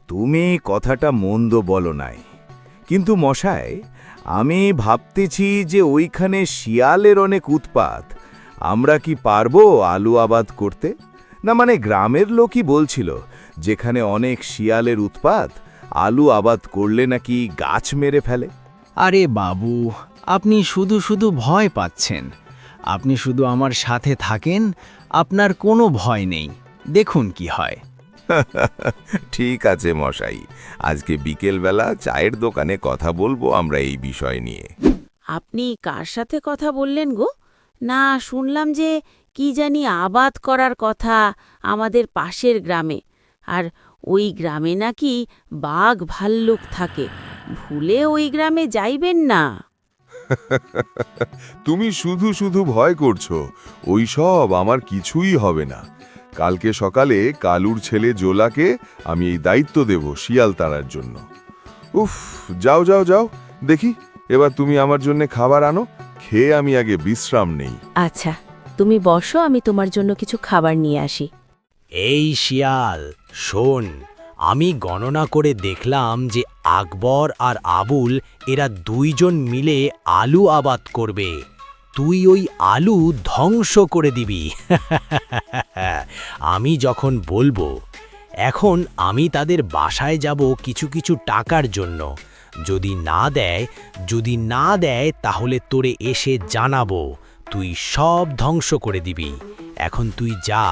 তুমি কথাটা মন্দ বলো নাই, কিন্তু মশাই, আমি ভাবতেছি যে ওইখানে শিয়ালের অনেক উৎপাত। আমরা কি পারবো আলু আবাদ করতে? না মানে গ্রামের লোকই বলছিল, যেখানে অনেক শিয়ালের উৎপাত, আলু আবাদ করলে নাকি গাছ মেরে ফেলে। আরে বাবু, আপনি শুধু শুধু ভয় পাচ্ছেন। আপনি শুধু আমার সাথে থাকেন, আপনার কোনো ভয় নেই। দেখুন কি হয়। ঠিক আছে মশাই, আজকে বিকেলবেলা চায়ের দোকানে কথা বলবো আমরা এই বিষয় নিয়ে। আপনি কার সাথে কথা বললেন গো? না, শুনলাম যে কি জানি আবাদ করার কথা আমাদের পাশের গ্রামে। আর ওই গ্রামে নাকি বাঘ ভাল্লুক থাকে। ভুলে ওই গ্রামে যাইবেন না। তুমি শুধু শুধু ভয় করছো। ওই সব আমার কিছুই হবে না। কালকে সকালে কালুর ছেলে জোলাকে আমি এই দায়িত্ব দেব শিয়াল তাড়ার জন্য। উফ, যাও যাও যাও, দেখি এবার তুমি আমার জন্য খাবার আনো, খেয়ে আমি আগে বিশ্রাম নেই। আচ্ছা, তুমি বসো, আমি তোমার জন্য কিছু খাবার নিয়ে আসি। এই শিয়াল, শোন, আমি গণনা করে দেখলাম যে আকবর আর আবুল এরা দুইজন মিলে আলু আবাদ করবে। তুই ওই আলু ধ্বংস করে দিবি। আমি যখন বলবো, এখন আমি তাদের বাসায় যাব কিছু কিছু টাকার জন্য। যদি না দেয় তাহলে তোরে এসে জানাবো। তুই সব ধ্বংস করে দিবি। এখন তুই যা,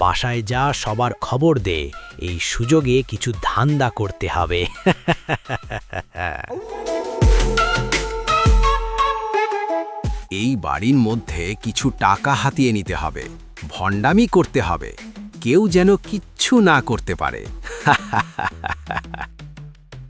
বাসায় যা, সবার খবর দে। এই সুযোগে কিছু ধান্দা করতে হবে। এই বাড়ির মধ্যে কিছু টাকা হাতিয়ে নিতে হবে, ভণ্ডামি করতে হবে, কেউ যেন কিচ্ছু না করতে পারে।